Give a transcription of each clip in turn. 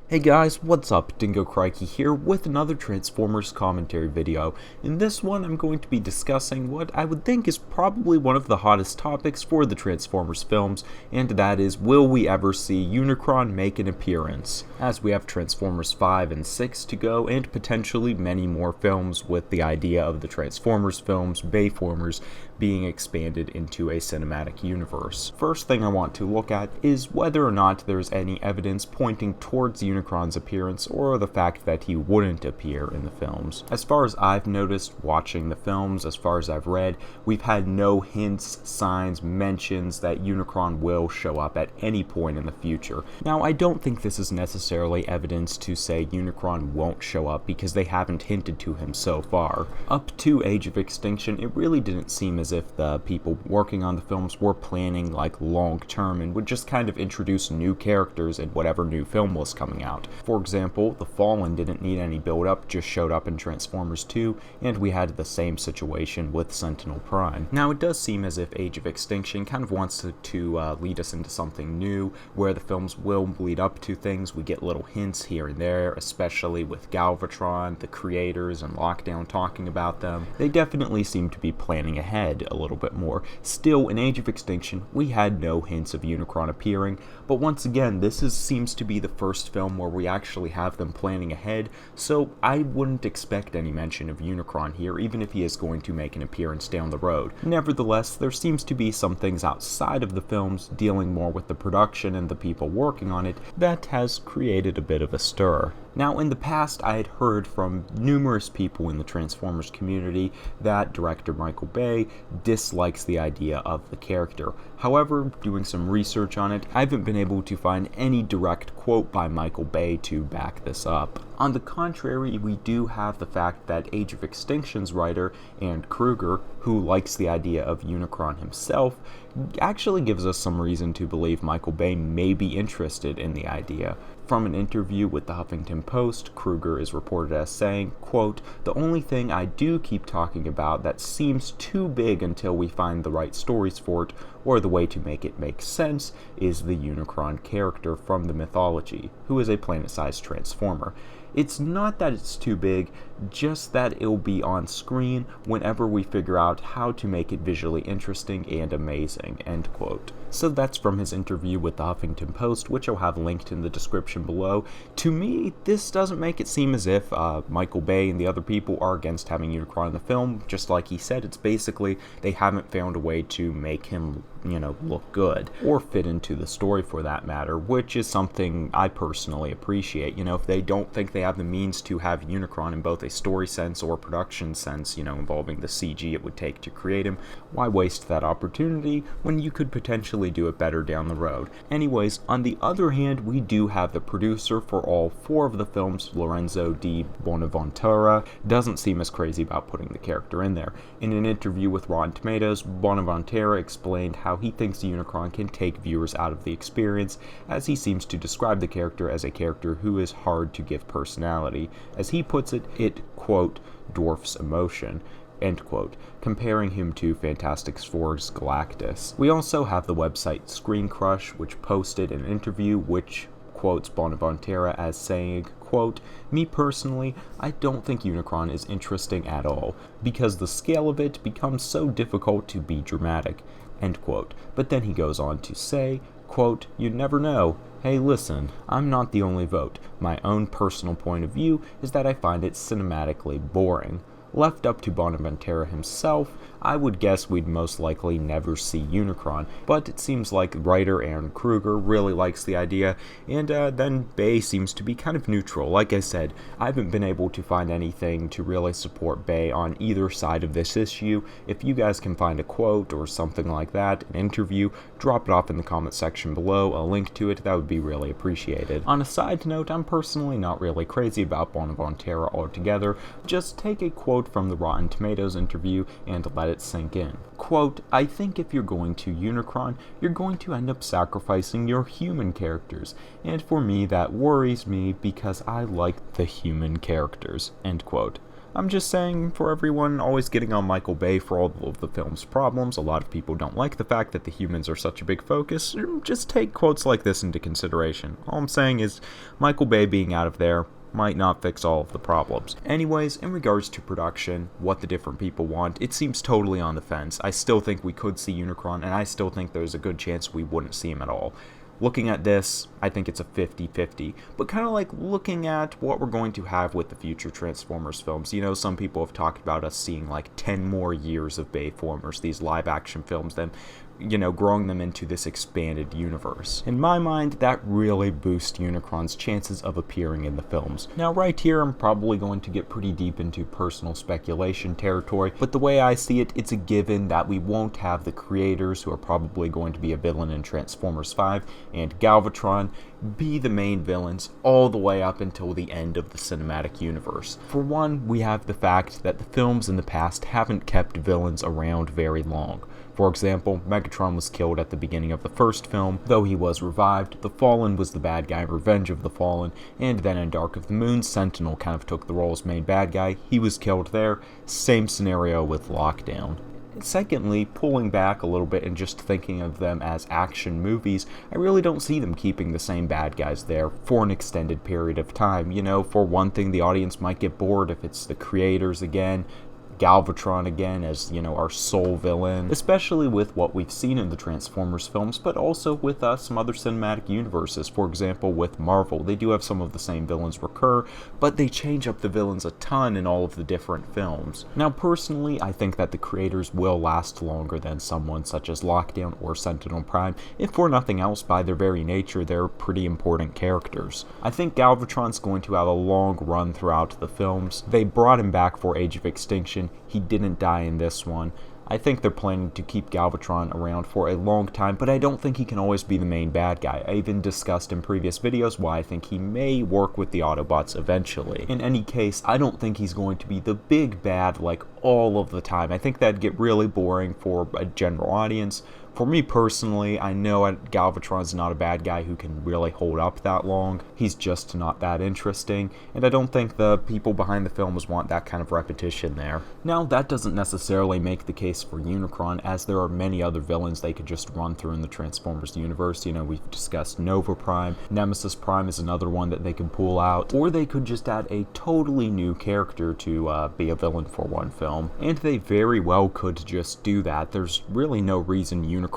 Hey guys, what's up? Dingo Crikey here with another Transformers commentary video. In this one, I'm going to be discussing what I would think is probably one of the hottest topics for the Transformers films, and that is, will we ever see Unicron make an appearance? As we have Transformers 5 and 6 to go, and potentially many more films, with the idea of the Transformers films, Bayformers, being expanded into a cinematic universe. First thing I want to look at is whether or not there's any evidence pointing towards Unicron's appearance or the fact that he wouldn't appear in the films. As far as I've noticed watching the films, as far as I've read, we've had no hints, signs, mentions that Unicron will show up at any point in the future. Now, I don't think this is necessarily evidence to say Unicron won't show up because they haven't hinted to him so far. Up to Age of Extinction, it really didn't seem as if the people working on the films were planning like long term and would just kind of introduce new characters in whatever new film was coming out. For example, The Fallen didn't need any build up, just showed up in Transformers 2, and we had the same situation with Sentinel Prime. Now, it does seem as if Age of Extinction kind of wants to lead us into something new, where the films will lead up to things. We get little hints here and there, especially with Galvatron, the creators, and Lockdown talking about them. They definitely seem to be planning ahead a little bit more. Still, in Age of Extinction, we had no hints of Unicron appearing, but once again, this seems to be the first film where we actually have them planning ahead, so I wouldn't expect any mention of Unicron here, even if he is going to make an appearance down the road. Nevertheless, there seems to be some things outside of the films, dealing more with the production and the people working on it, that has created a bit of a stir. Now, in the past, I had heard from numerous people in the Transformers community that director Michael Bay dislikes the idea of the character. However, doing some research on it, I haven't been able to find any direct quote by Michael Bay to back this up. On the contrary, we do have the fact that Age of Extinction's writer, and Kruger, who likes the idea of Unicron himself, actually gives us some reason to believe Michael Bay may be interested in the idea. From an interview with the Huffington Post, Kruger is reported as saying, quote, "The only thing I do keep talking about that seems too big until we find the right stories for it, or the way to make it make sense, is the Unicron character from the mythology, who is a planet-sized transformer. It's not that it's too big, just that it'll be on screen whenever we figure out how to make it visually interesting and amazing," end quote. So that's from his interview with the Huffington Post, which I'll have linked in the description below. To me, this doesn't make it seem as if Michael Bay and the other people are against having Unicron in the film. Just like he said, it's basically they haven't found a way to make him, look good, or fit into the story for that matter, which is something I personally appreciate. If they don't think they have the means to have Unicron in both a story sense or production sense, involving the CG it would take to create him, why waste that opportunity when you could potentially do it better down the road? Anyways, on the other hand, we do have the producer for all 4 of the films, Lorenzo di Bonaventura, doesn't seem as crazy about putting the character in there. In an interview with Rotten Tomatoes, Bonaventura explained how he thinks Unicron can take viewers out of the experience, as he seems to describe the character as a character who is hard to give personality. As he puts it, quote, dwarfs emotion, end quote, comparing him to Fantastic Four's Galactus. We also have the website Screen Crush, which posted an interview which quotes Bonaventura as saying, quote, "Me personally, I don't think Unicron is interesting at all, because the scale of it becomes so difficult to be dramatic," end quote. But then he goes on to say, quote, "You never know. Hey, listen, I'm not the only vote. My own personal point of view is that I find it cinematically boring." Left up to Bonaventura himself, I would guess we'd most likely never see Unicron, but it seems like writer Aaron Kruger really likes the idea, and then Bay seems to be kind of neutral. Like I said, I haven't been able to find anything to really support Bay on either side of this issue. If you guys can find a quote or something like that, an interview, drop it off in the comment section below, a link to it, that would be really appreciated. On a side note, I'm personally not really crazy about Bonaventura altogether. Just take a quote from the Rotten Tomatoes interview and let it sink in. Quote, "I think if you're going to Unicron, you're going to end up sacrificing your human characters, and for me that worries me because I like the human characters," end quote. I'm just saying, for everyone always getting on Michael Bay for all of the film's problems, a lot of people don't like the fact that the humans are such a big focus. Just take quotes like this into consideration. All I'm saying is, Michael Bay being out of there might not fix all of the problems. Anyways, in regards to production, what the different people want, it seems totally on the fence. I still think we could see Unicron, and I still think there's a good chance we wouldn't see him at all. Looking at this, I think it's a 50-50, but kind of like looking at what we're going to have with the future Transformers films. You know, some people have talked about us seeing like 10 more years of Bayformers, these live-action films, then growing them into this expanded universe. In my mind, that really boosts Unicron's chances of appearing in the films. Now, right here, I'm probably going to get pretty deep into personal speculation territory, but the way I see it, it's a given that we won't have the creators, who are probably going to be a villain in Transformers 5, and Galvatron be the main villains all the way up until the end of the cinematic universe. For one, we have the fact that the films in the past haven't kept villains around very long. For example, Megatron was killed at the beginning of the first film, though he was revived. The Fallen was the bad guy, Revenge of the Fallen, and then in Dark of the Moon, Sentinel kind of took the role as main bad guy. He was killed there. Same scenario with Lockdown. Secondly, pulling back a little bit and just thinking of them as action movies, I really don't see them keeping the same bad guys there for an extended period of time. For one thing, the audience might get bored if it's the creators again, Galvatron again as, our sole villain, especially with what we've seen in the Transformers films, but also with some other cinematic universes. For example, with Marvel, they do have some of the same villains recur, but they change up the villains a ton in all of the different films. Now, personally, I think that the creators will last longer than someone such as Lockdown or Sentinel Prime, if for nothing else, by their very nature, they're pretty important characters. I think Galvatron's going to have a long run throughout the films. They brought him back for Age of Extinction. He didn't die in this one. I think they're planning to keep Galvatron around for a long time, but I don't think he can always be the main bad guy. I even discussed in previous videos why I think he may work with the Autobots eventually. In any case, I don't think he's going to be the big bad like all of the time. I think that'd get really boring for a general audience. For me personally, I know Galvatron's not a bad guy who can really hold up that long. He's just not that interesting, and I don't think the people behind the films want that kind of repetition there. Now, that doesn't necessarily make the case for Unicron, as there are many other villains they could just run through in the Transformers universe. We've discussed Nova Prime, Nemesis Prime is another one that they could pull out, or they could just add a totally new character to be a villain for one film, and they very well could just do that. There's really no reason Unicron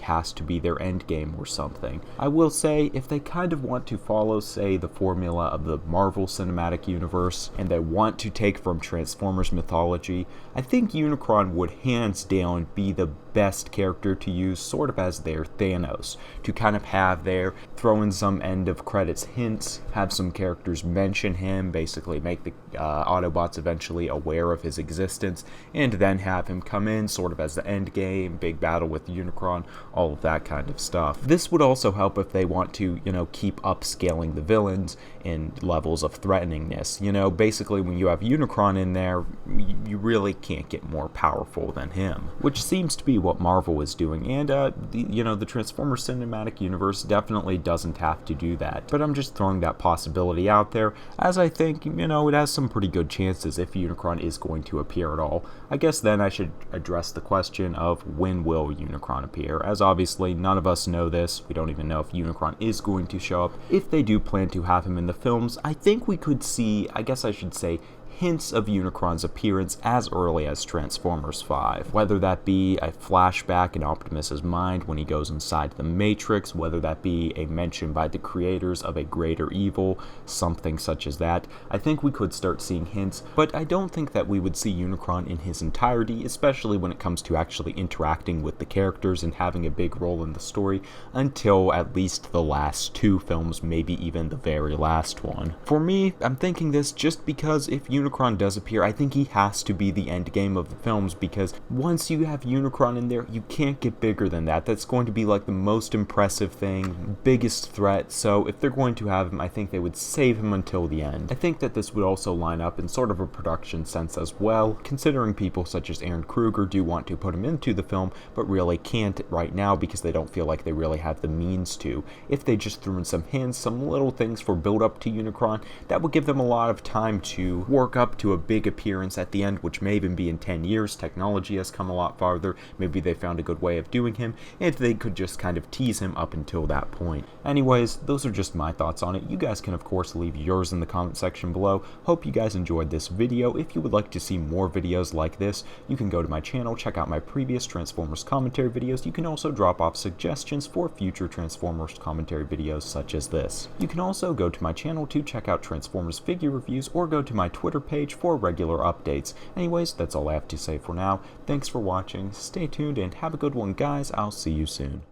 has to be their end game or something. I will say, if they kind of want to follow, say, the formula of the Marvel Cinematic Universe, and they want to take from Transformers mythology, I think Unicron would hands down be the best character to use sort of as their Thanos, to kind of have there, throw in some end of credits hints, have some characters mention him, basically make the Autobots eventually aware of his existence, and then have him come in sort of as the end game, big battle with Unicron, all of that kind of stuff. This would also help if they want to, keep upscaling the villains in levels of threateningness. Basically when you have Unicron in there, you really can't get more powerful than him, which seems to be what Marvel is doing, and the Transformers Cinematic Universe definitely doesn't have to do that, but I'm just throwing that possibility out there, as I think, it has some pretty good chances if Unicron is going to appear at all. I guess then I should address the question of when will Unicron appear, as obviously none of us know this. We don't even know if Unicron is going to show up. If they do plan to have him in the films, I think we could see, I guess I should say, hints of Unicron's appearance as early as Transformers 5, whether that be a flashback in Optimus's mind when he goes inside the Matrix, whether that be a mention by the creators of a greater evil, something such as that. I think we could start seeing hints, but I don't think that we would see Unicron in his entirety, especially when it comes to actually interacting with the characters and having a big role in the story, until at least the last two films, maybe even the very last one. For me, I'm thinking this just because if Unicron does appear, I think he has to be the end game of the films, because once you have Unicron in there, you can't get bigger than that. That's going to be like the most impressive thing, biggest threat, so if they're going to have him, I think they would save him until the end. I think that this would also line up in sort of a production sense as well, considering people such as Aaron Kruger do want to put him into the film, but really can't right now because they don't feel like they really have the means to. If they just threw in some hints, some little things for build up to Unicron, that would give them a lot of time to work work up to a big appearance at the end, which may even be in 10 years. Technology has come a lot farther. Maybe they found a good way of doing him, and they could just kind of tease him up until that point. Anyways, those are just my thoughts on it. You guys can of course leave yours in the comment section below. Hope you guys enjoyed this video. If you would like to see more videos like this, you can go to my channel, check out my previous Transformers commentary videos. You can also drop off suggestions for future Transformers commentary videos such as this. You can also go to my channel to check out Transformers figure reviews, or go to my Twitter page for regular updates. Anyways, that's all I have to say for now. Thanks for watching, stay tuned, and have a good one guys. I'll see you soon.